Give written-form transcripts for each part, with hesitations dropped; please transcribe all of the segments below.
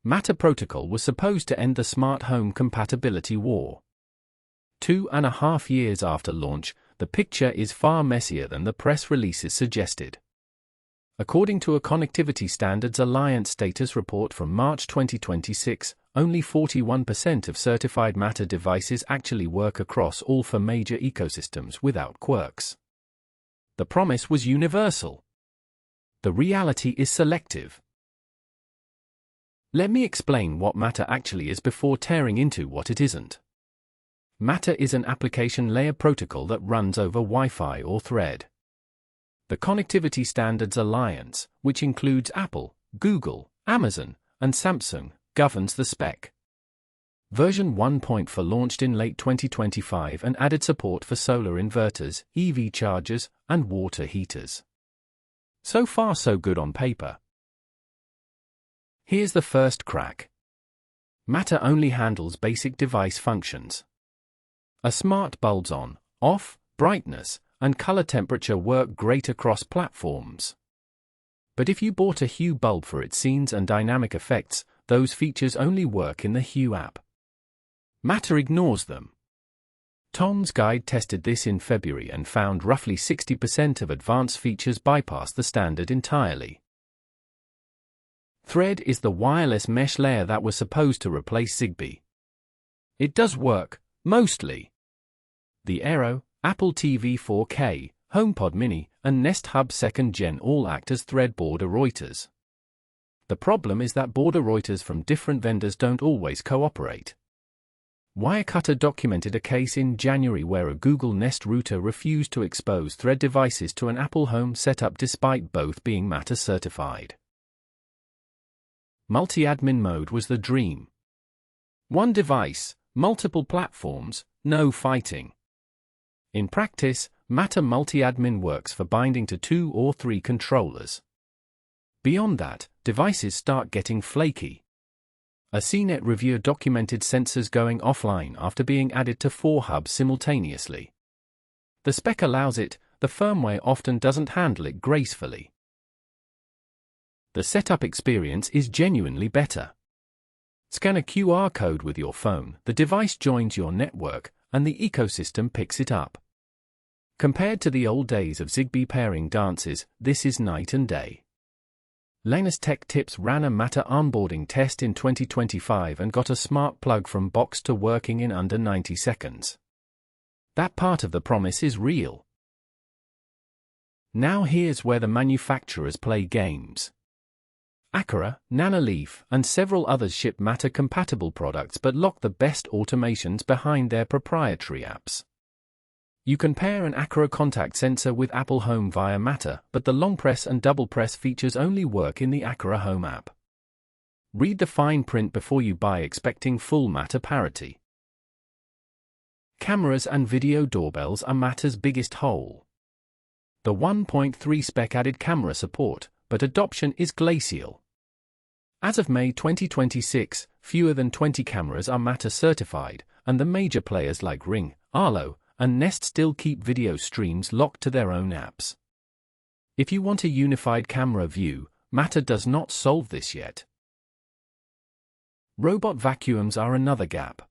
Matter protocol was supposed to end the smart home compatibility war. 2.5 years after launch, the picture is far messier than the press releases suggested. According to a Connectivity Standards Alliance status report from March 2026, only 41% of certified Matter devices actually work across all 4 major ecosystems without quirks. The promise was universal. The reality is selective. Let me explain what Matter actually is before tearing into what it isn't. Matter is an application layer protocol that runs over Wi-Fi or Thread. The Connectivity Standards Alliance, which includes Apple, Google, Amazon, and Samsung, governs the spec. Version 1.4 launched in late 2025 and added support for solar inverters, EV chargers, and water heaters. So far so good on paper. Here's the first crack. Matter only handles basic device functions. A smart bulb's on, off, brightness, and color temperature work great across platforms. But if you bought a Hue bulb for its scenes and dynamic effects, those features only work in the Hue app. Matter ignores them. Tom's Guide tested this in February and found roughly 60% of advanced features bypass the standard entirely. Thread is the wireless mesh layer that was supposed to replace Zigbee. It does work, mostly. The Aero, Apple TV 4K, HomePod Mini, and Nest Hub 2nd Gen all act as Thread border routers. The problem is that border routers from different vendors don't always cooperate. Wirecutter documented a case in January where a Google Nest router refused to expose Thread devices to an Apple Home setup despite both being Matter certified. Multi-admin mode was the dream. One device, multiple platforms, no fighting. In practice, Matter multi-admin works for binding to 2 or 3 controllers. Beyond that, devices start getting flaky. A CNET reviewer documented sensors going offline after being added to 4 hubs simultaneously. The spec allows it, the firmware often doesn't handle it gracefully. The setup experience is genuinely better. Scan a QR code with your phone, the device joins your network, and the ecosystem picks it up. Compared to the old days of Zigbee pairing dances, this is night and day. Linus Tech Tips ran a Matter onboarding test in 2025 and got a smart plug from box to working in under 90 seconds. That part of the promise is real. Now here's where the manufacturers play games. Acura, Nanoleaf, and several others ship Matter-compatible products but lock the best automations behind their proprietary apps. You can pair an Acura contact sensor with Apple Home via Matter, but the long press and double press features only work in the Acura Home app. Read the fine print before you buy expecting full Matter parity. Cameras and video doorbells are Matter's biggest hole. The 1.3 spec added camera support, but adoption is glacial. As of May 2026, fewer than 20 cameras are Matter certified, and the major players like Ring, Arlo, and Nest still keep video streams locked to their own apps. If you want a unified camera view, Matter does not solve this yet. Robot vacuums are another gap.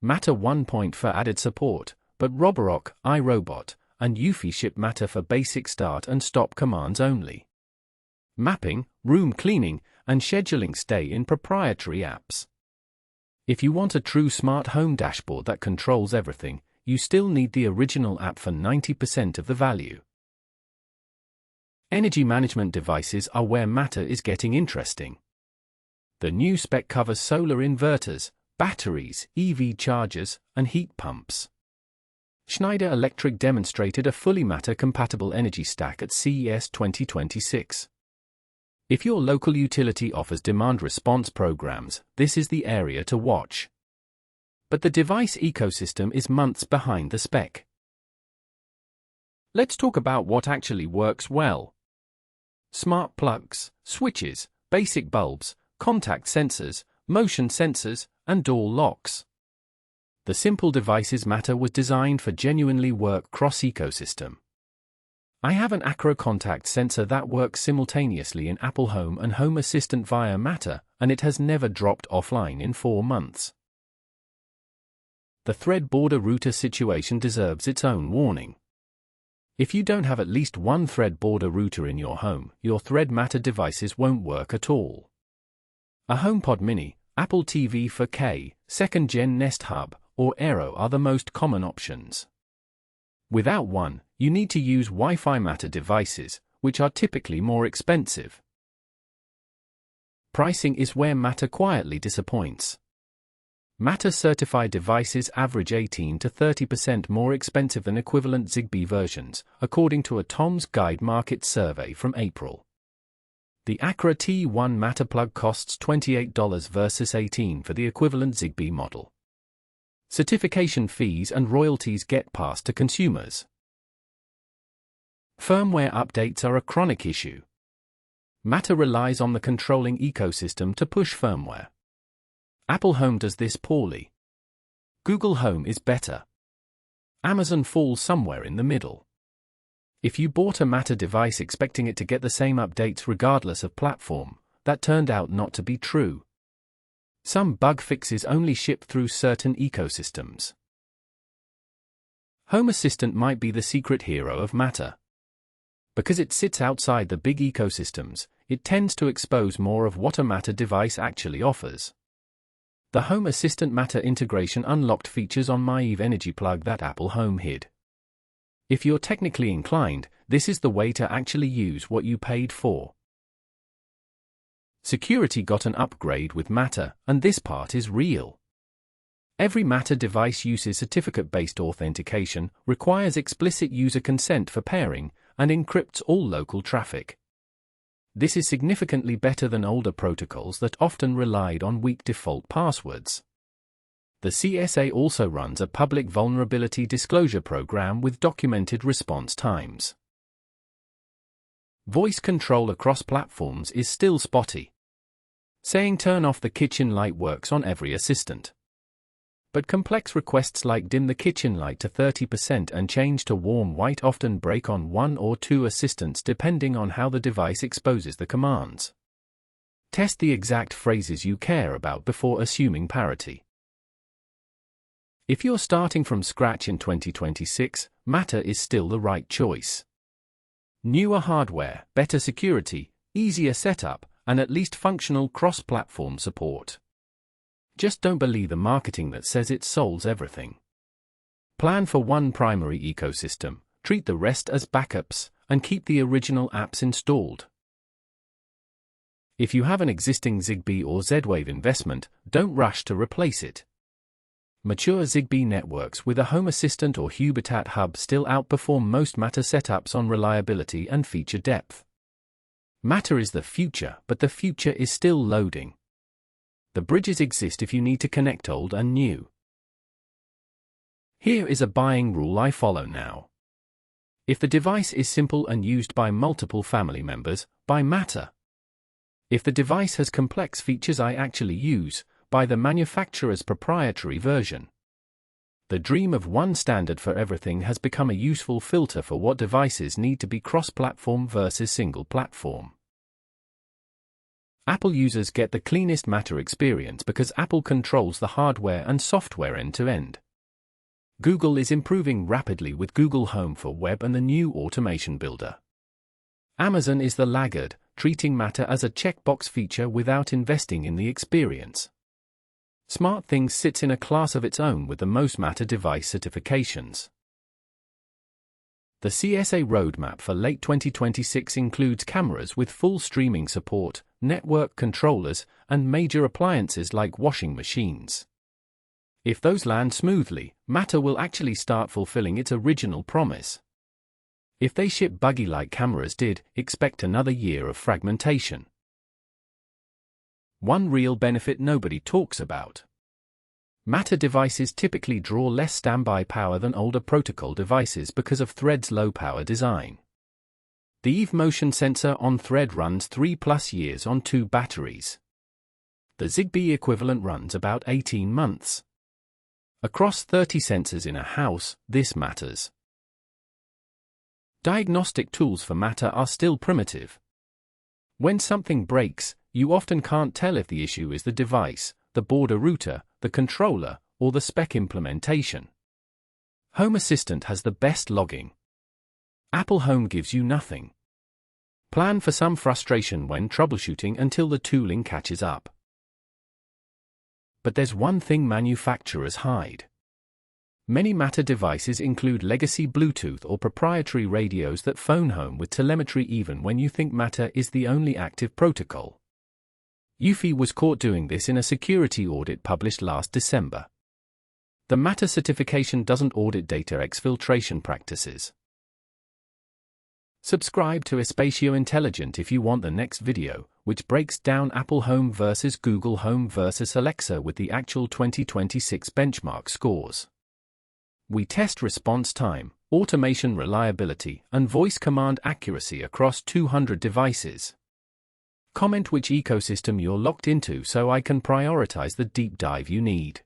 Matter 1.4 added support, but Roborock, iRobot, and Eufy ship Matter for basic start and stop commands only. Mapping, room cleaning, and scheduling stay in proprietary apps. If you want a true smart home dashboard that controls everything, you still need the original app for 90% of the value. Energy management devices are where Matter is getting interesting. The new spec covers solar inverters, batteries, EV chargers, and heat pumps. Schneider Electric demonstrated a fully Matter-compatible energy stack at CES 2026. If your local utility offers demand response programs, this is the area to watch. But the device ecosystem is months behind the spec. Let's talk about what actually works well. Smart plugs, switches, basic bulbs, contact sensors, motion sensors, and door locks. The simple devices Matter was designed for genuinely work cross-ecosystem. I have an Acro contact sensor that works simultaneously in Apple Home and Home Assistant via Matter, and it has never dropped offline in 4 months. The thread border router situation deserves its own warning. If you don't have at least one thread border router in your home, your Thread Matter devices won't work at all. A HomePod Mini, Apple TV 4K, 2nd Gen Nest Hub, or Aero are the most common options. Without one, you need to use Wi-Fi Matter devices, which are typically more expensive. Pricing is where Matter quietly disappoints. Matter certified devices average 18 to 30% more expensive than equivalent Zigbee versions, according to a Tom's Guide market survey from April. The Acra T1 Matter plug costs $28 versus $18 for the equivalent Zigbee model. Certification fees and royalties get passed to consumers. Firmware updates are a chronic issue. Matter relies on the controlling ecosystem to push firmware. Apple Home does this poorly. Google Home is better. Amazon falls somewhere in the middle. If you bought a Matter device expecting it to get the same updates regardless of platform, that turned out not to be true. Some bug fixes only ship through certain ecosystems. Home Assistant might be the secret hero of Matter. Because it sits outside the big ecosystems, it tends to expose more of what a Matter device actually offers. The Home Assistant Matter integration unlocked features on my Eve Energy plug that Apple Home hid. If you're technically inclined, this is the way to actually use what you paid for. Security got an upgrade with Matter, and this part is real. Every Matter device uses certificate-based authentication, requires explicit user consent for pairing, and encrypts all local traffic. This is significantly better than older protocols that often relied on weak default passwords. The CSA also runs a public vulnerability disclosure program with documented response times. Voice control across platforms is still spotty. Saying turn off the kitchen light works on every assistant. But complex requests like dim the kitchen light to 30% and change to warm white often break on 1 or 2 assistants depending on how the device exposes the commands. Test the exact phrases you care about before assuming parity. If you're starting from scratch in 2026, Matter is still the right choice. Newer hardware, better security, easier setup, and at least functional cross-platform support. Just don't believe the marketing that says it solves everything. Plan for one primary ecosystem, treat the rest as backups, and keep the original apps installed. If you have an existing Zigbee or Z-Wave investment, don't rush to replace it. Mature Zigbee networks with a Home Assistant or Hubitat hub still outperform most Matter setups on reliability and feature depth. Matter is the future, but the future is still loading. The bridges exist if you need to connect old and new. Here is a buying rule I follow now. If the device is simple and used by multiple family members, buy Matter. If the device has complex features I actually use, buy the manufacturer's proprietary version. The dream of one standard for everything has become a useful filter for what devices need to be cross-platform versus single-platform. Apple users get the cleanest Matter experience because Apple controls the hardware and software end-to-end. Google is improving rapidly with Google Home for Web and the new Automation Builder. Amazon is the laggard, treating Matter as a checkbox feature without investing in the experience. SmartThings sits in a class of its own with the most Matter device certifications. The CSA roadmap for late 2026 includes cameras with full streaming support, network controllers, and major appliances like washing machines. If those land smoothly, Matter will actually start fulfilling its original promise. If they ship buggy like cameras did, expect another year of fragmentation. One real benefit nobody talks about. Matter devices typically draw less standby power than older protocol devices because of Thread's low-power design. The Eve motion sensor on Thread runs 3+ years on 2 batteries. The Zigbee equivalent runs about 18 months. Across 30 sensors in a house, this matters. Diagnostic tools for Matter are still primitive. When something breaks, you often can't tell if the issue is the device, the board or router, the controller, or the spec implementation. Home Assistant has the best logging. Apple Home gives you nothing. Plan for some frustration when troubleshooting until the tooling catches up. But there's one thing manufacturers hide. Many Matter devices include legacy Bluetooth or proprietary radios that phone home with telemetry even when you think Matter is the only active protocol. Unify was caught doing this in a security audit published last December. The Matter certification doesn't audit data exfiltration practices. Subscribe to Espacio Intelligent if you want the next video, which breaks down Apple Home versus Google Home versus Alexa with the actual 2026 benchmark scores. We test response time, automation reliability, and voice command accuracy across 200 devices. Comment which ecosystem you're locked into so I can prioritize the deep dive you need.